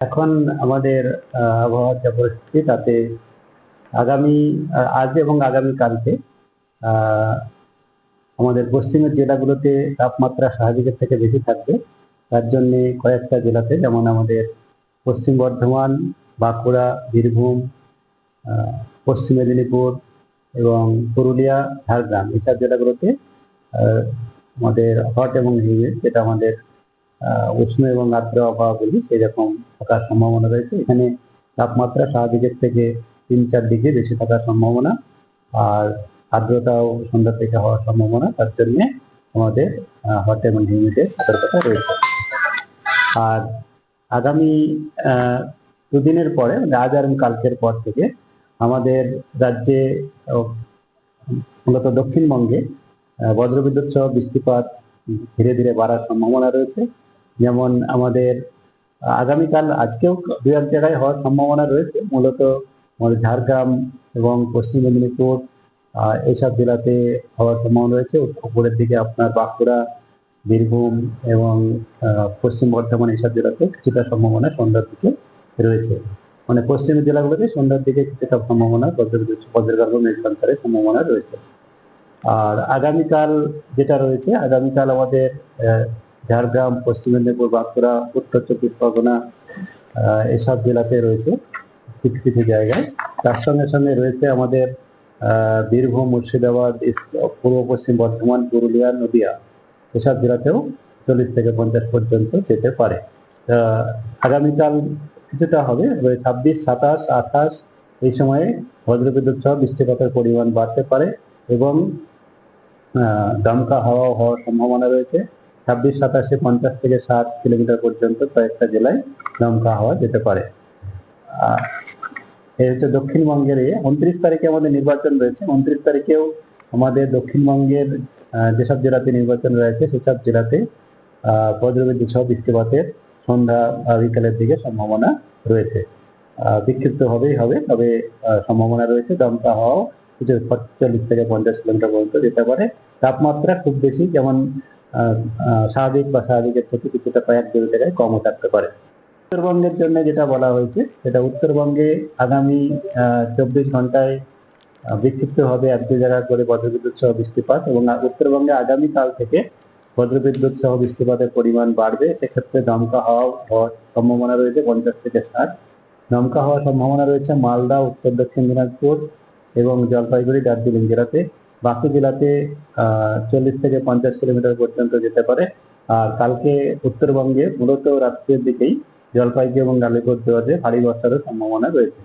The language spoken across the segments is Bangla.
এখন আমাদের আবহাওয়ার যা পরিস্থিতি তাতে আজ এবং আগামী কালকে আমাদের পশ্চিমের জেলাগুলোতে তাপমাত্রা স্বাভাবিকের থেকে বেশি থাকবে। তার জন্য কয়েকটা জেলাতে, যেমন আমাদের পশ্চিম বর্ধমান, বাঁকুড়া, বীরভূম, পশ্চিম মেদিনীপুর এবং পুরুলিয়া, ঝাড়গ্রাম, এইসব জেলাগুলোতে আমাদের হট এবং হিউমিড, যেটা আমাদের উষ্ণ এবং আর্দ্র আবহাওয়া বলি, সেই রকম থাকার সম্ভাবনা রয়েছে। এখানে তাপমাত্রা স্বাভাবিকের থেকে 3-4 ডিগ্রি বেশি থাকার সম্ভাবনা, আর আর্দ্রতাও সন্ধ্যা থেকে হওয়ার সম্ভাবনা। তার জন্য আমাদের হট এবং হিউমিডের সতর্কতা রয়েছে। আর আগামী দুদিনের পরে, আজ এবং কালকের পর থেকে আমাদের রাজ্যে মূলত দক্ষিণবঙ্গে বজ্রবিদ্যুৎ সহ বৃষ্টিপাত ধীরে ধীরে বাড়ার সম্ভাবনা রয়েছে। যেমন আমাদের আগামীকাল, আজকেও দু এক জায়গায় হওয়ার সম্ভাবনা রয়েছে। মূলত আমাদের ঝাড়গ্রাম এবং পশ্চিম মেদিনীপুর এইসব জেলাতে হওয়ার সম্ভাবনা রয়েছে। উপরের দিকে আপনার বাঁকুড়া, বীরভূম এবং পশ্চিম বর্ধমান, এইসব জেলাতে কিছুটা সম্ভাবনা সন্ধ্যার দিকে রয়েছে। মানে পশ্চিমের জেলাগুলোতে সন্ধ্যার দিকে কিছুটা সম্ভাবনা বজ্রগর্ভ মেঘ সঞ্চারের সম্ভাবনা রয়েছে। আর আগামীকাল যেটা রয়েছে, আগামীকাল আমাদের ঝাড়গ্রাম, পশ্চিম মেদিনীপুর, বাঁকুড়া, উত্তর চব্বিশ পরগনা এসব জেলাতে রয়েছে কিছু কিছু জায়গায়। তার সঙ্গে সঙ্গে রয়েছে আমাদের বীরভূম, মুর্শিদাবাদ, পূর্ব পশ্চিম বর্ধমান, পুরুলিয়া, নদিয়া, এসব জেলাতেও 40 থেকে 50 পর্যন্ত যেতে পারে। আগামীকাল কিছুটা হবে, 26, 27, 28 এই সময়ে বজ্রবিদ্যুৎ সহ বৃষ্টিপাতের পরিমাণ বাড়তে পারে এবং দমকা হাওয়া হওয়ার সম্ভাবনা রয়েছে। 26, 27-এ 50 থেকে 60 কিলোমিটার পর্যন্ত কয়েকটা জেলায় দমকা হাওয়া যেতে পারে। এই হচ্ছে দক্ষিণবঙ্গের। 29 তারিখে আমাদের নির্বাচন রয়েছে। 29 তারিখেও আমাদের দক্ষিণবঙ্গের যেসব জেলাতে নির্বাচন রয়েছে সেসব জেলাতে বজ্রবিদ্যুৎ সহ বৃষ্টিপাতের সন্ধ্যা বিকালের দিকে সম্ভাবনা রয়েছে। বিক্ষিপ্ত হবেই হবে, তবে সম্ভাবনা রয়েছে। দমকা হাওয়াও 40 থেকে 50 কিলোমিটার পর্যন্ত যেতে পারে। তাপমাত্রা খুব বেশি, যেমন স্বাভাবিক বা স্বাভাবিকের প্রতি কিছুটা কয়েক জায়গায় কমও থাকতে পারে। উত্তরবঙ্গের জন্য যেটা বলা হয়েছে, সেটা উত্তরবঙ্গে আগামী 24 ঘন্টায় বিক্ষিপ্ত হবে 1-2 জায়গা করে বজ্রবিদ্যুৎ সহ বৃষ্টিপাত, এবং উত্তরবঙ্গে আগামীকাল থেকে বজ্রবিদ্যুৎ সহ বৃষ্টিপাতের পরিমাণ বাড়বে। সেক্ষেত্রে দমকা হওয়ার সম্ভাবনা রয়েছে 50 থেকে 60। দমকা হওয়ার সম্ভাবনা রয়েছে মালদা, উত্তর দক্ষিণ দিনাজপুর এবং জলপাইগুড়ি, দার্জিলিং জেলাতে। বাকি জেলাতে 40 থেকে 50 কিলোমিটার পর্যন্ত যেতে পারে। আর কালকে উত্তরবঙ্গে মূলত রাত্রের দিকেই জলপাইগুড়ি এবং আলিপুরদুয়ারে ভারী বর্ষারও সম্ভাবনা রয়েছে।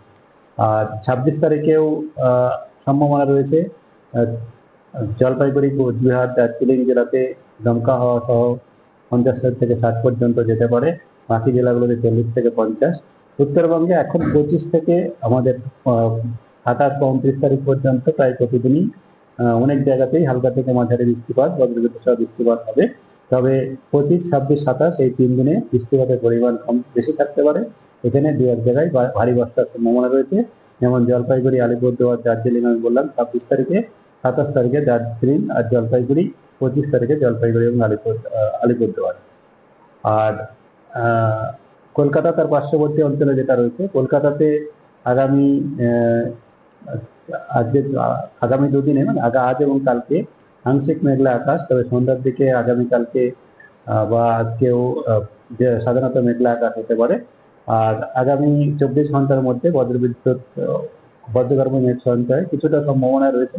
আর 26 তারিখেও সম্ভাবনা রয়েছে জলপাইগুড়ি, কোচবিহার, দার্জিলিং জেলাতে দমকা হাওয়া সহ 50 থেকে 60 পর্যন্ত যেতে পারে। বাকি জেলাগুলোতে 40 থেকে 50। উত্তরবঙ্গে এখন 25 থেকে আমাদের 28-29 তারিখ পর্যন্ত প্রায় প্রতিদিনই অনেক জায়গাতেই হালকা থেকে মাঝারি বৃষ্টিপাত, বজ্রবিদ্যুৎ সহ বৃষ্টিপাত হবে। তবে 25, 26, 27 এই 3 দিনে বৃষ্টিপাতের পরিমাণ কম বেশি থাকতে পারে। এখানে 2-1 জায়গায় ভারী বর্ষার সম্ভাবনা রয়েছে। যেমন জলপাইগুড়ি, আলিপুরদুয়ার, দার্জিলিং আমি বললাম 26 তারিখে, 27 তারিখে দার্জিলিং আর জলপাইগুড়ি, 25 তারিখে জলপাইগুড়ি এবং আলিপুরদুয়ার। আর কলকাতা তার পার্শ্ববর্তী অঞ্চলে যেটা রয়েছে, কলকাতাতে আগামী দুদিনে, মানে আজ এবং কালকে আংশিক মেঘলা আকাশ, তবে সন্ধ্যার দিকে আগামীকালকে বা আজকেও সাধারণত মেঘলা আকাশ হতে পারে। আর আগামী 24 ঘন্টার মধ্যে বজ্রগর্ভ মেঘ সঞ্চয় কিছুটা সম্ভাবনা রয়েছে।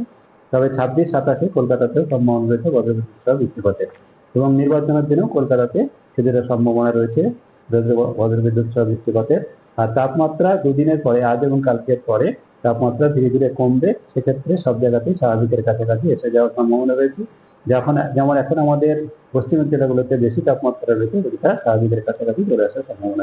তবে 26, 27-এ কলকাতাতেও সম্ভাবনা রয়েছে বজ্রবিদ্যুৎ সহ বৃষ্টিপাতের, এবং নির্বাচনের দিনেও কলকাতাতে কিছুটা সম্ভাবনা রয়েছে বজ্রবিদ্যুৎ সহ বৃষ্টিপাতের। আর তাপমাত্রা দুদিনের পরে, আজ এবং কালকের পরে তাপমাত্রা ধীরে ধীরে কমবে। সেক্ষেত্রে সব জায়গাতেই স্বাভাবিকের কাছাকাছি এসে যাওয়ার সম্ভাবনা রয়েছে। যেমন এখন আমাদের পশ্চিমের জেলাগুলোতে বেশি তাপমাত্রা রয়েছে, যেটা স্বাভাবিকের কাছাকাছি চলে আসার সম্ভাবনা।